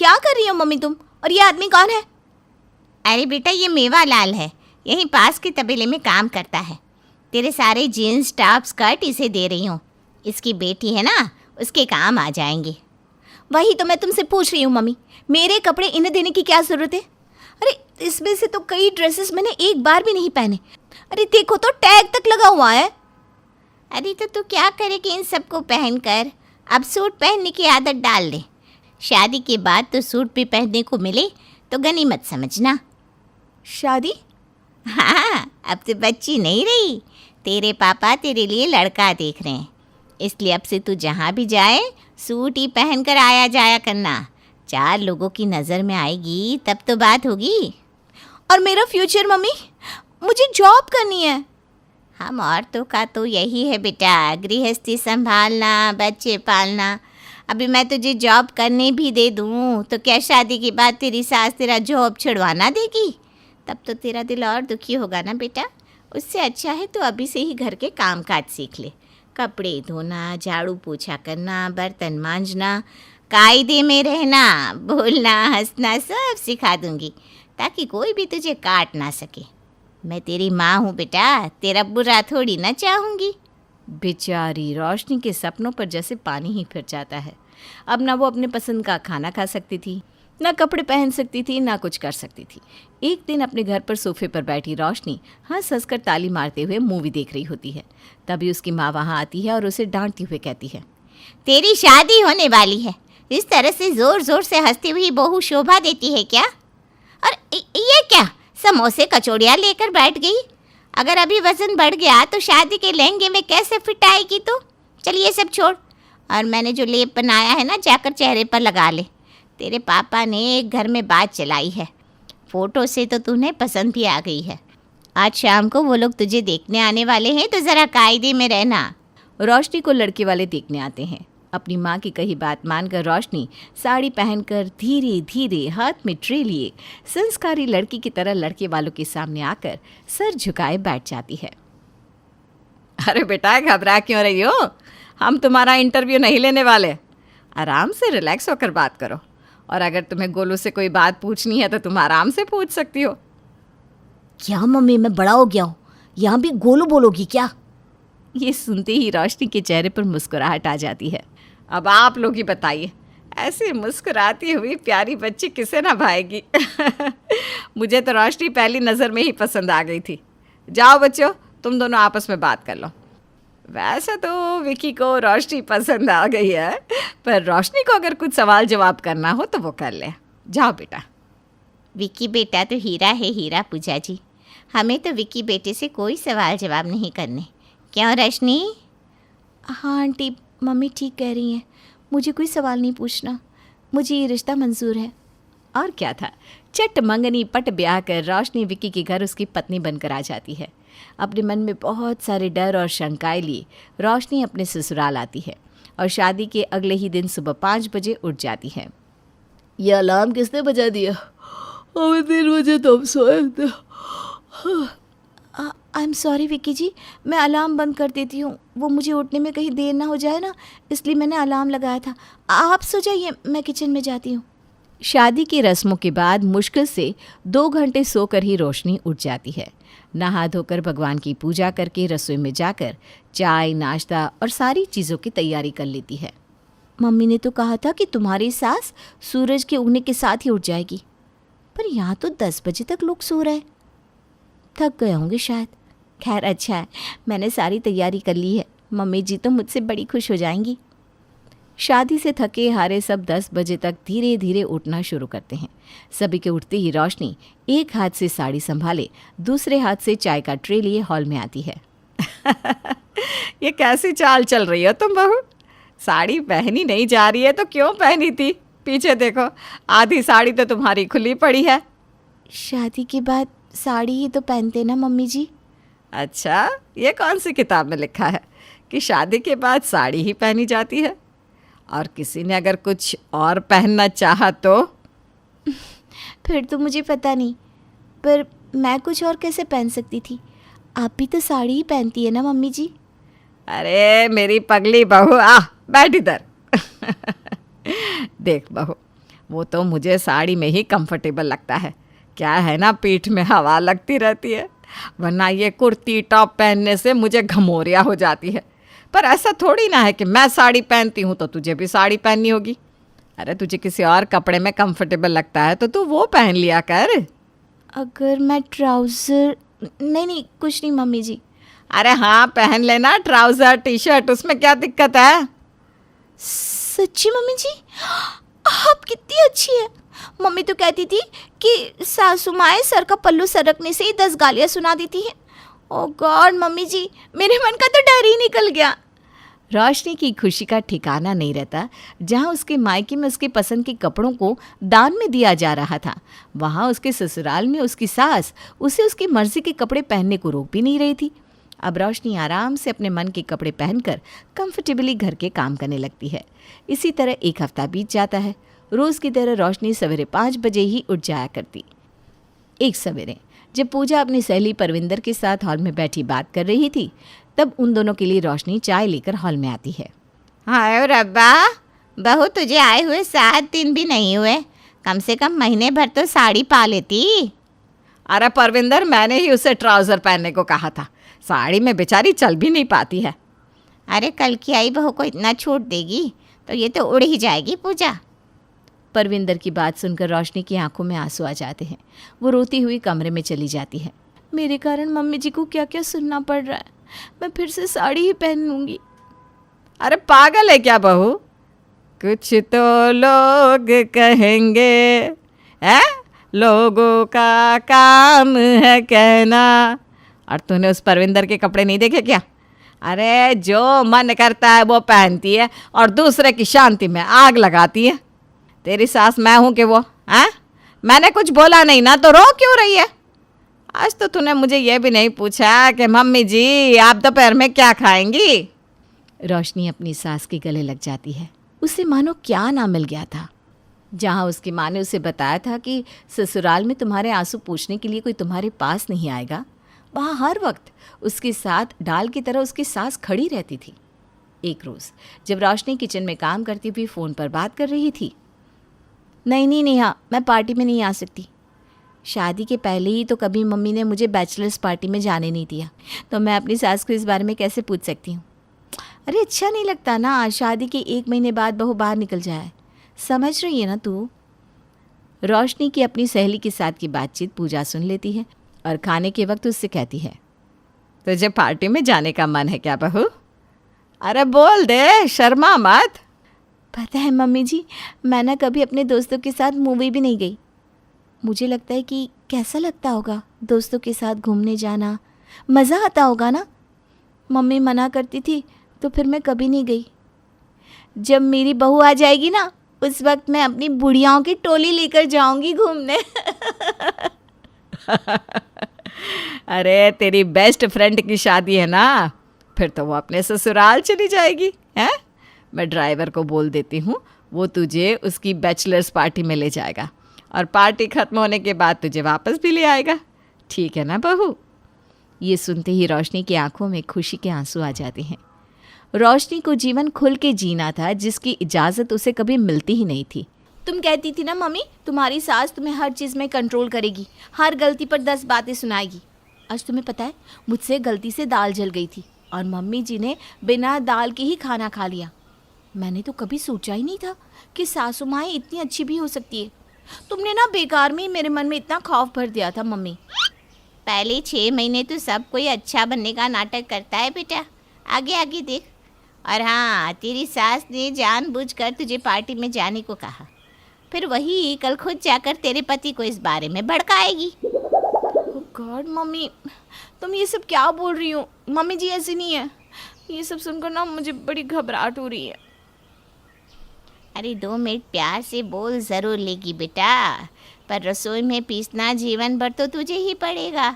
क्या कर रही हो मम्मी तुम? और ये आदमी कौन है? अरे बेटा, ये मेवालाल है, यहीं पास के तबेले में काम करता है। तेरे सारे जीन्स टॉप स्कर्ट इसे दे रही हूँ। इसकी बेटी है ना, उसके काम आ जाएंगे। वही तो मैं तुमसे पूछ रही हूँ मम्मी, मेरे कपड़े इन्हें देने की क्या ज़रूरत है? अरे इसमें से तो कई ड्रेसेस मैंने एक बार भी नहीं पहने। अरे देखो तो टैग तक लगा हुआ है। अरे तो तू क्या करेगी इन सबको पहनकर? अब सूट पहनने की आदत डाल दे। शादी के बाद तो सूट भी पहनने को मिले तो गनीमत समझना। शादी? हाँ, अब तो बच्ची नहीं रही, तेरे पापा तेरे लिए लड़का देख रहे हैं। इसलिए अब से तू जहाँ भी जाए सूट ही पहन कर आया जाया करना। 4 लोगों की नज़र में आएगी तब तो बात होगी। और मेरा फ्यूचर मम्मी, मुझे जॉब करनी है। हम औरतों का तो यही है बेटा, गृहस्थी संभालना, बच्चे पालना। अभी मैं तुझे जॉब करने भी दे दूँ तो क्या शादी के बाद तेरी सास तेरा जॉब छुड़वाना देगी? तब तो तेरा दिल और दुखी होगा ना बेटा। उससे अच्छा है तो अभी से ही घर के काम काज सीख ले। कपड़े धोना, झाड़ू पोछा करना, बर्तन मांजना, कायदे में रहना, बोलना, हंसना सब सिखा दूंगी ताकि कोई भी तुझे काट ना सके। मैं तेरी माँ हूँ बेटा, तेरा बुरा थोड़ी ना चाहूँगी। बेचारी रोशनी के सपनों पर जैसे पानी ही फिर जाता है। अब ना वो अपने पसंद का खाना खा सकती थी, ना कपड़े पहन सकती थी, ना कुछ कर सकती थी। एक दिन अपने घर पर सोफे पर बैठी रोशनी हंस हंस कर ताली मारते हुए मूवी देख रही होती है। तभी उसकी माँ वहाँ आती है और उसे डांटती हुए कहती है, तेरी शादी होने वाली है, इस तरह से जोर जोर से हंसती हुई बहू शोभा देती है क्या? और ये क्या, समोसे कचौड़ियाँ लेकर बैठ गई? अगर अभी वजन बढ़ गया तो शादी के लहंगे में कैसे फिट आएगी तू? चलिए सब छोड़, और मैंने जो लेप बनाया है ना, जाकर चेहरे पर लगा ले। तेरे पापा ने एक घर में बात चलाई है, फ़ोटो से तो तुम्हें पसंद भी आ गई है। आज शाम को वो लोग तुझे देखने आने वाले हैं तो ज़रा कायदे में रहना। रोशनी को लड़के वाले देखने आते हैं। अपनी माँ की कही बात मानकर रोशनी साड़ी पहनकर धीरे धीरे हाथ में ट्रे लिए संस्कारी लड़की की तरह लड़के वालों के सामने आकर सर झुकाए बैठ जाती है। अरे बेटा, घबरा क्यों रही हो? हम तुम्हारा इंटरव्यू नहीं लेने वाले। आराम से रिलैक्स होकर बात करो, और अगर तुम्हें गोलू से कोई बात पूछनी है तो तुम आराम से पूछ सकती हो। क्या मम्मी, मैं बड़ा हो गया हूँ, यहाँ भी गोलू बोलोगी क्या? ये सुनते ही रोशनी के चेहरे पर मुस्कुराहट आ जाती है। अब आप लोग ही बताइए, ऐसी मुस्कुराती हुई प्यारी बच्ची किसे ना भाएगी? मुझे तो रोशनी पहली नज़र में ही पसंद आ गई थी। जाओ बच्चों, तुम दोनों आपस में बात कर लो। वैसे तो विकी को रोशनी पसंद आ गई है, पर रोशनी को अगर कुछ सवाल जवाब करना हो तो वो कर ले। जाओ बेटा। विकी बेटा तो हीरा है हीरा पूजा जी, हमें तो विकी बेटे से कोई सवाल जवाब नहीं करने। क्यों रोशनी? हाँ आंटी, मम्मी ठीक कह रही हैं, मुझे कोई सवाल नहीं पूछना, मुझे ये रिश्ता मंजूर है। और क्या था, चट मंगनी पट ब्याह कर रोशनी विकी के घर उसकी पत्नी बनकर आ जाती है। अपने मन में बहुत सारे डर और शंकाएं लिए रोशनी अपने ससुराल आती है और शादी के अगले ही दिन सुबह 5 बजे उठ जाती है। ये अलार्म किसने बजा दिया? हमें 3 बजे तुम सोए थे। आई एम सॉरी विकी जी, मैं अलार्म बंद कर देती हूँ, वो मुझे उठने में कहीं देर ना हो जाए ना, इसलिए मैंने अलार्म लगाया था। आप सो जाइए, मैं किचन में जाती हूँ। शादी की रस्मों के बाद मुश्किल से 2 घंटे सोकर ही रोशनी उठ जाती है। नहा धोकर भगवान की पूजा करके रसोई में जाकर चाय, नाश्ता और सारी चीज़ों की तैयारी कर लेती है। मम्मी ने तो कहा था कि तुम्हारी सास सूरज के उगने के साथ ही उठ जाएगी, पर यहाँ तो 10 बजे तक लोग सो रहे। थक गए होंगे शायद। खैर अच्छा है, मैंने सारी तैयारी कर ली है, मम्मी जी तो मुझसे बड़ी खुश हो जाएंगी। शादी से थके हारे सब 10 बजे तक धीरे धीरे उठना शुरू करते हैं। सभी के उठते ही रोशनी एक हाथ से साड़ी संभाले, दूसरे हाथ से चाय का ट्रे लिए हॉल में आती है। ये कैसी चाल चल रही है तुम बहू? साड़ी पहनी नहीं जा रही है तो क्यों पहनी थी? पीछे देखो, आधी साड़ी तो तुम्हारी खुली पड़ी है। शादी के बाद साड़ी ही तो पहनते ना मम्मी जी। अच्छा, ये कौन सी किताब में लिखा है कि शादी के बाद साड़ी ही पहनी जाती है? और किसी ने अगर कुछ और पहनना चाहा तो? फिर तो मुझे पता नहीं, पर मैं कुछ और कैसे पहन सकती थी? आप भी तो साड़ी ही पहनती है ना मम्मी जी। अरे मेरी पगली बहू, आ बैठ इधर। देख बहू, वो तो मुझे साड़ी में ही कंफर्टेबल लगता है। क्या है ना, पीठ में हवा लगती रहती है, वरना ये कुर्ती टॉप पहनने से मुझे घमौरिया हो जाती है। पर ऐसा थोड़ी ना है कि मैं साड़ी पहनती हूँ तो तुझे भी साड़ी पहननी होगी। अरे तुझे किसी और कपड़े में कंफर्टेबल लगता है तो तू वो पहन लिया कर। अगर मैं ट्राउज़र, नहीं कुछ नहीं मम्मी जी। अरे हाँ, पहन लेना ट्राउज़र टी शर्ट, उसमें क्या दिक्कत है। सच्ची मम्मी जी, आप कितनी अच्छी है। मम्मी तो कहती थी कि सासू माएँ सर का पल्लू सरकने से ही 10 गालियाँ सुना देती हैं। ओह गॉड मम्मी जी, मेरे मन का तो डर ही निकल गया। रोशनी की खुशी का ठिकाना नहीं रहता। जहाँ उसके मायके में उसके पसंद के कपड़ों को दान में दिया जा रहा था, वहाँ उसके ससुराल में उसकी सास उसे उसकी मर्जी के कपड़े पहनने को रोक भी नहीं रही थी। अब रोशनी आराम से अपने मन के कपड़े पहनकर कंफर्टेबली घर के काम करने लगती है। इसी तरह एक हफ्ता बीत जाता है। रोज़ की तरह रोशनी सवेरे 5 बजे ही उठ जाया करती। एक सवेरे जब पूजा अपनी सहेली परविंदर के साथ हॉल में बैठी बात कर रही थी, तब उन दोनों के लिए रोशनी चाय लेकर हॉल में आती है। हाय रब्बा, बहू तुझे आए हुए 7 दिन भी नहीं हुए, कम से कम महीने भर तो साड़ी पा लेती। अरे परविंदर, मैंने ही उसे ट्राउज़र पहनने को कहा था, साड़ी में बेचारी चल भी नहीं पाती है। अरे कल की आई बहू को इतना छूट देगी तो ये तो उड़ ही जाएगी पूजा। परविंदर की बात सुनकर रोशनी की आंखों में आंसू आ जाते हैं। वो रोती हुई कमरे में चली जाती है। मेरे कारण मम्मी जी को क्या क्या सुनना पड़ रहा है, मैं फिर से साड़ी ही पहन लूँगी। अरे पागल है क्या बहू, कुछ तो लोग कहेंगे, है लोगों का काम है कहना। और तूने उस परविंदर के कपड़े नहीं देखे क्या? अरे जो मन करता है वो पहनती है और दूसरे की शांति में आग लगाती है। तेरी सास मैं हूँ कि वो, हैं? मैंने कुछ बोला नहीं ना, तो रो क्यों रही है? आज तो तूने मुझे ये भी नहीं पूछा कि मम्मी जी आप दोपहर में क्या खाएंगी। रोशनी अपनी सास के गले लग जाती है। उसे मानो क्या ना मिल गया था। जहाँ उसकी माँ ने उसे बताया था कि ससुराल में तुम्हारे आंसू पूछने के लिए कोई तुम्हारे पास नहीं आएगा, वहाँ हर वक्त उसके साथ डाल की तरह उसकी सास खड़ी रहती थी। एक रोज़ जब रोशनी किचन में काम करती हुई फ़ोन पर बात कर रही थी, नहीं नेहा, मैं पार्टी में नहीं आ सकती। शादी के पहले ही तो कभी मम्मी ने मुझे बैचलर्स पार्टी में जाने नहीं दिया, तो मैं अपनी सास को इस बारे में कैसे पूछ सकती हूँ। अरे अच्छा नहीं लगता ना, शादी के 1 महीने बाद बहू बाहर निकल जाए, समझ रही है ना तू। रोशनी की अपनी सहेली के साथ की बातचीत पूजा सुन लेती है और खाने के वक्त उससे कहती है, तुझे पार्टी में जाने का मन है क्या बहू? अरे बोल दे, शर्मा मत। पता है मम्मी जी, मैं ना कभी अपने दोस्तों के साथ मूवी भी नहीं गई। मुझे लगता है कि कैसा लगता होगा दोस्तों के साथ घूमने जाना, मज़ा आता होगा ना। मम्मी मना करती थी तो फिर मैं कभी नहीं गई। जब मेरी बहू आ जाएगी ना, उस वक्त मैं अपनी बुढ़ियाओं की टोली लेकर जाऊंगी घूमने। अरे तेरी बेस्ट फ्रेंड की शादी है ना, फिर तो वो अपने ससुराल चली जाएगी, हैं? मैं ड्राइवर को बोल देती हूँ, वो तुझे उसकी बैचलर्स पार्टी में ले जाएगा और पार्टी ख़त्म होने के बाद तुझे वापस भी ले आएगा। ठीक है ना बहू? ये सुनते ही रोशनी की आंखों में खुशी के आंसू आ जाते हैं। रोशनी को जीवन खुल के जीना था, जिसकी इजाज़त उसे कभी मिलती ही नहीं थी। तुम कहती थी ना मम्मी, तुम्हारी सास तुम्हें हर चीज़ में कंट्रोल करेगी, हर गलती पर 10 बातें सुनाएगी। आज तुम्हें पता है, मुझसे गलती से दाल जल गई थी और मम्मी जी ने बिना दाल के ही खाना खा लिया। मैंने तो कभी सोचा ही नहीं था कि सासू माएँ इतनी अच्छी भी हो सकती है। तुमने ना बेकार में ही मेरे मन में इतना खौफ भर दिया था मम्मी। पहले 6 महीने तो सब कोई अच्छा बनने का नाटक करता है बेटा, आगे आगे देख। और हाँ, तेरी सास ने जानबूझकर तुझे पार्टी में जाने को कहा, फिर वही कल खुद जाकर तेरे पति को इस बारे में भड़काएगी। ओह गॉड मम्मी, तुम ये सब क्या बोल रही हो? मम्मी जी ऐसी नहीं है। ये सब सुनकर ना मुझे बड़ी घबराहट हो रही है। अरे 2 मिनट प्यार से बोल ज़रूर लेगी बेटा, पर रसोई में पीसना जीवन भर तो तुझे ही पड़ेगा।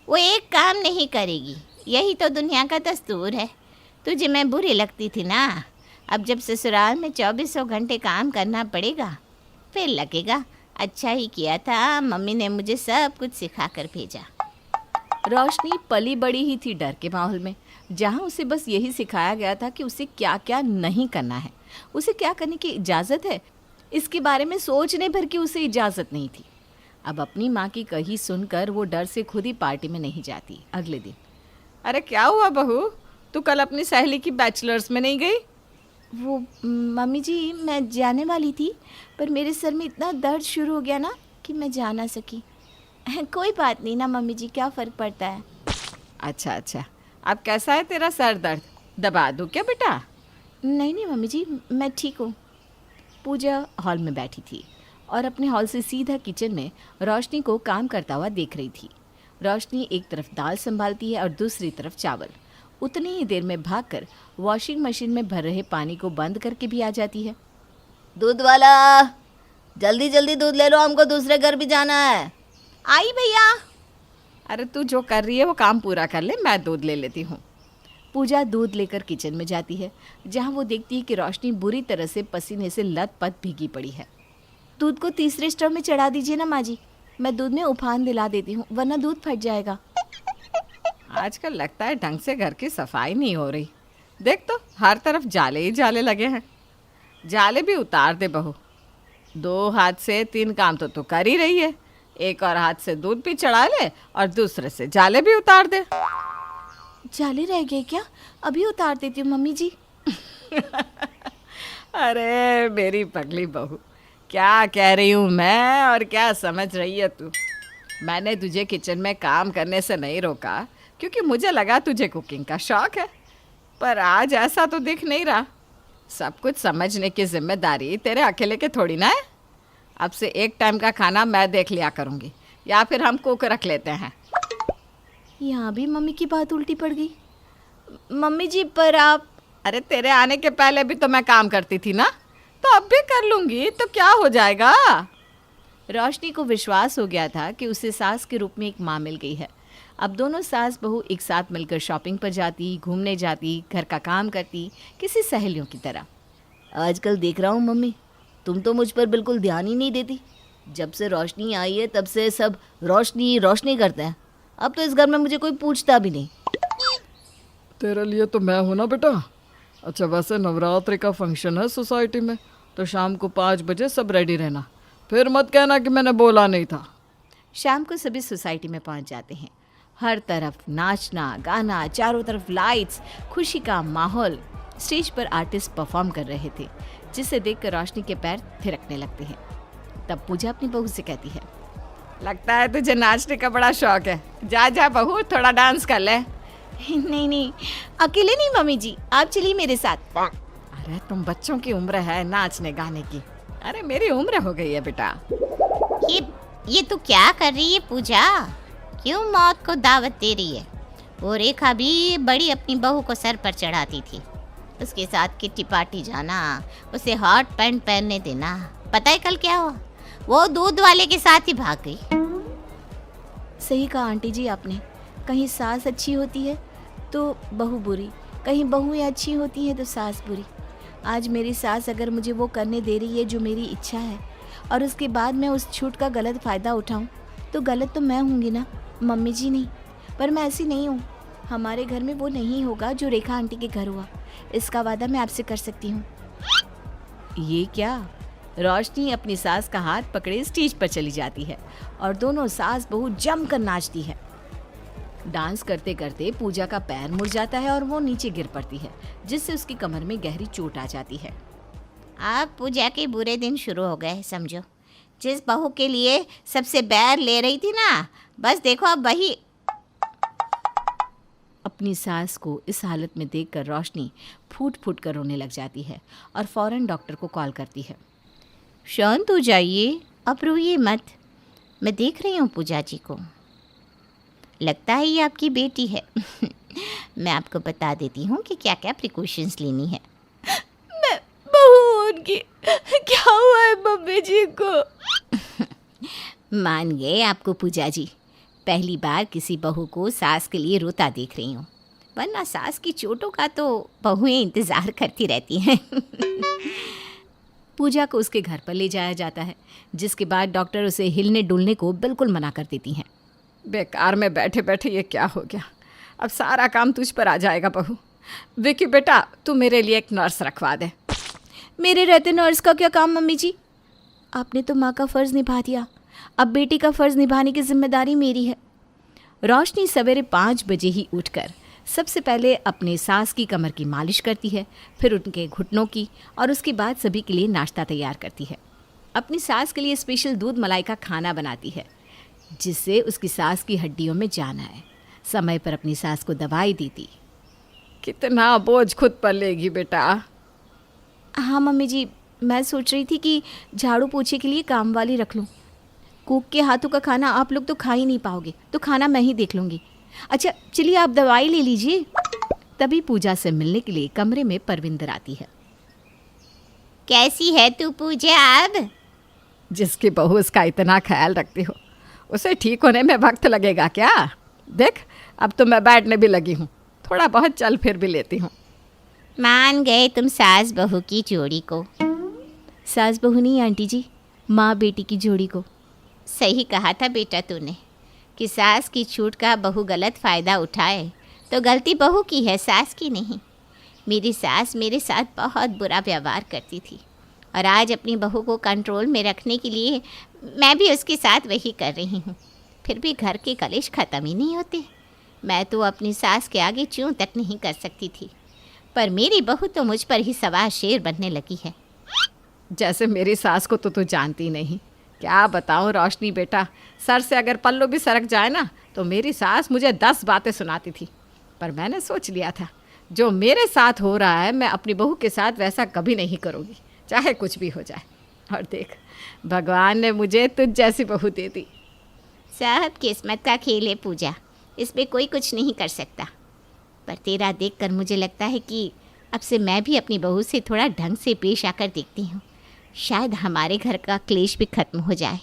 वो एक काम नहीं करेगी, यही तो दुनिया का दस्तूर है। तुझे मैं बुरी लगती थी ना, अब जब ससुराल में 2400 घंटे काम करना पड़ेगा, फिर लगेगा अच्छा ही किया था, मम्मी ने मुझे सब कुछ सिखा कर भेजा। रोशनी पली बड़ी ही थी डर के माहौल में, जहाँ उसे बस यही सिखाया गया था कि उसे क्या क्या नहीं करना है, उसे क्या करने की इजाज़त है इसके बारे में सोचने भर की उसे इजाज़त नहीं थी। अब अपनी माँ की कही सुनकर वो डर से खुद ही पार्टी में नहीं जाती। अगले दिन, अरे क्या हुआ बहू, तू कल अपनी सहेली की बैचलर्स में नहीं गई? वो मम्मी जी, मैं जाने वाली थी, पर मेरे सर में इतना दर्द शुरू हो गया ना कि मैं जा ना सकी। कोई बात नहीं ना मम्मी जी, क्या फ़र्क पड़ता है। अच्छा अच्छा, अब कैसा है तेरा सर दर्द? दबा दूँ क्या बेटा? नहीं नहीं मम्मी जी, मैं ठीक हूँ। पूजा हॉल में बैठी थी और अपने हॉल से सीधा किचन में रोशनी को काम करता हुआ देख रही थी। रोशनी एक तरफ दाल संभालती है और दूसरी तरफ चावल। उतनी ही देर में भागकर वॉशिंग मशीन में भर रहे पानी को बंद करके भी आ जाती है। दूध वाला, जल्दी जल्दी दूध ले लो, हमको दूसरे घर भी जाना है। आई भैया। अरे तू जो कर रही है वो काम पूरा कर ले, मैं दूध ले लेती हूँ। पूजा दूध लेकर किचन में जाती है, जहाँ वो देखती है कि रोशनी बुरी तरह से पसीने से लथपथ भीगी पड़ी है। दूध को तीसरे स्टोव में चढ़ा दीजिए ना माँ जी, मैं दूध में उफान दिला देती हूँ, वरना दूध फट जाएगा। आजकल लगता है ढंग से घर की सफाई नहीं हो रही। देख तो हर तरफ जाले ही जाले लगे हैं। जाले भी उतार दे बहू, 2 हाथ से 3 काम तो तू कर ही रही है। एक और हाथ से दूध भी चढ़ा ले और दूसरे से जाले भी उतार दे। जाले रह गए क्या? अभी उतार देती हूँ मम्मी जी। अरे मेरी पगली बहू, क्या कह रही हूँ मैं और क्या समझ रही है तू? मैंने तुझे किचन में काम करने से नहीं रोका क्योंकि मुझे लगा तुझे कुकिंग का शौक है, पर आज ऐसा तो दिख नहीं रहा। सब कुछ समझने की जिम्मेदारी तेरे अकेले के थोड़ी ना है। अब से एक टाइम का खाना मैं देख लिया करूँगी, या फिर हम कुक रख लेते हैं। यहाँ भी मम्मी की बात उल्टी पड़ गई। मम्मी जी पर आप, अरे तेरे आने के पहले भी तो मैं काम करती थी ना, तो अब भी कर लूँगी, तो क्या हो जाएगा। रोशनी को विश्वास हो गया था कि उसे सास के रूप में एक माँ मिल गई है। अब दोनों सास बहू एक साथ मिलकर शॉपिंग पर जाती, घूमने जाती, घर का काम करती, किसी सहेलियों की तरह। आजकल देख रहा हूँ मम्मी, तुम तो मुझ पर बिल्कुल ध्यान ही नहीं देती। जब से रोशनी आई है तब से सब रोशनी रोशनी करते हैं। अब तो इस घर में मुझे कोई पूछता भी नहीं। तेरे लिए तो मैं हूं ना बेटा। अच्छा वैसे नवरात्रि का फंक्शन है सोसाइटी में, तो शाम को 5 बजे सब रेडी रहना, फिर मत कहना कि मैंने बोला नहीं था। शाम को सभी सोसाइटी में पहुंच जाते हैं। हर तरफ नाचना गाना, चारों तरफ लाइट्स, खुशी का माहौल। स्टेज पर आर्टिस्ट परफॉर्म कर रहे थे, जिसे देखकर रोशनी के पैर थिरकने लगते हैं। तब पूजा अपनी बहू से कहती है, लगता है तुझे नाचने का बड़ा शौक है। जा जा बहू, थोड़ा डांस कर ले। नहीं नहीं, अकेले नहीं मम्मी जी, आप चलिए मेरे साथ। अरे तुम बच्चों की उम्र है नाचने गाने की, अरे मेरी उम्र हो गई है बेटा। ये तू क्या कर रही है पूजा? क्यों मौत को दावत दे रही है? वो रेखा भी बड़ी अपनी बहू को सर पर चढ़ाती थी। उसके साथ किट्टी पार्टी जाना, उसे हॉट पैंट पहनने देना। पता है कल क्या हुआ? वो दूध वाले के साथ ही भाग गई। सही कहा आंटी जी आपने, कहीं सास अच्छी होती है तो बहू बुरी, कहीं बहुएं अच्छी होती हैं तो सास बुरी। आज मेरी सास अगर मुझे वो करने दे रही है जो मेरी इच्छा है, और उसके बाद मैं उस छूट का गलत फ़ायदा उठाऊं, तो गलत तो मैं होंगी ना, मम्मी जी नहीं। पर मैं ऐसी नहीं हूँ। हमारे घर में वो नहीं होगा जो रेखा आंटी के घर हुआ, इसका वादा मैं आपसे कर सकती हूँ। ये क्या? रोशनी अपनी सास का हाथ पकड़े स्टेज पर चली जाती है और दोनों सास बहू जमकर नाचती है। डांस करते करते पूजा का पैर मुड़ जाता है और वो नीचे गिर पड़ती है, जिससे उसकी कमर में गहरी चोट आ जाती है। अब पूजा के बुरे दिन शुरू हो गए समझो। जिस बहू के लिए सबसे बैर ले रही थी ना, बस देखो अब वही। अपनी सास को इस हालत में देखकर रोशनी फूट फूट कर रोने लग जाती है और फौरन डॉक्टर को कॉल करती है। शांत हो जाइए, अब रोइए मत। मैं देख रही हूँ पूजा जी को, लगता है ये आपकी बेटी है। मैं आपको बता देती हूँ कि क्या क्या प्रिकॉशंस लेनी है। मैं बहू उनकी, क्या हुआ है मम्मी जी को? मान गए आपको पूजा जी, पहली बार किसी बहू को सास के लिए रोता देख रही हूँ, वरना सास की चोटों का तो बहुएं इंतज़ार करती रहती हैं। पूजा को उसके घर पर ले जाया जाता है, जिसके बाद डॉक्टर उसे हिलने डुलने को बिल्कुल मना कर देती हैं। बेकार में बैठे बैठे ये क्या हो गया, अब सारा काम तुझ पर आ जाएगा बहू। विकी बेटा, तू मेरे लिए एक नर्स रखवा दे। मेरे रहते नर्स का क्या काम मम्मी जी? आपने तो माँ का फ़र्ज़ निभा दिया, अब बेटी का फ़र्ज़ निभाने की जिम्मेदारी मेरी है। रोशनी सवेरे 5 बजे ही उठकर सबसे पहले अपने सास की कमर की मालिश करती है, फिर उनके घुटनों की, और उसके बाद सभी के लिए नाश्ता तैयार करती है। अपनी सास के लिए स्पेशल दूध मलाई का खाना बनाती है, जिससे उसकी सास की हड्डियों में जान आए। समय पर अपनी सास को दवाई देती। कितना बोझ खुद पर लेगी बेटा। हाँ मम्मी जी, मैं सोच रही थी कि झाड़ू पोछे के लिए काम वाली रख लूँ। कुक के हाथों का खाना आप लोग तो खा ही नहीं पाओगे, तो खाना मैं ही देख लूँगी। अच्छा चलिए आप दवाई ले लीजिए। तभी पूजा से मिलने के लिए कमरे में परविंदर आती है। कैसी है तू पूजा अब? जिसकी बहू उसका इतना ख्याल रखती हो, उसे ठीक होने में वक्त लगेगा क्या? देख, अब तो मैं बैठने भी लगी हूँ, थोड़ा बहुत चल फिर भी लेती हूँ। मान गए तुम सास बहू की जोड़ी को। सास बहू नहीं आंटी जी, माँ बेटी की जोड़ी को। सही कहा था बेटा तूने कि सास की छूट का बहू गलत फ़ायदा उठाए तो गलती बहू की है, सास की नहीं। मेरी सास मेरे साथ बहुत बुरा व्यवहार करती थी और आज अपनी बहू को कंट्रोल में रखने के लिए मैं भी उसके साथ वही कर रही हूँ। फिर भी घर के कलेश ख़त्म ही नहीं होते। मैं तो अपनी सास के आगे च्यों तक नहीं कर सकती थी, पर मेरी बहू तो मुझ पर ही सवार शेर बनने लगी है। जैसे मेरी सास को तो तू जानती नहीं। क्या बताऊँ रोशनी बेटा, सर से अगर पल्लू भी सरक जाए ना तो मेरी सास मुझे 10 बातें सुनाती थी। पर मैंने सोच लिया था, जो मेरे साथ हो रहा है मैं अपनी बहू के साथ वैसा कभी नहीं करूँगी, चाहे कुछ भी हो जाए। और देख, भगवान ने मुझे तुझ जैसी बहू दे दी। सब किस्मत का खेल है पूजा, इस पे कोई कुछ नहीं कर सकता। पर तेरा देखकर मुझे लगता है कि अब से मैं भी अपनी बहू से थोड़ा ढंग से पेश आकर देखती हूँ। शायद हमारे घर का क्लेश भी खत्म हो जाए।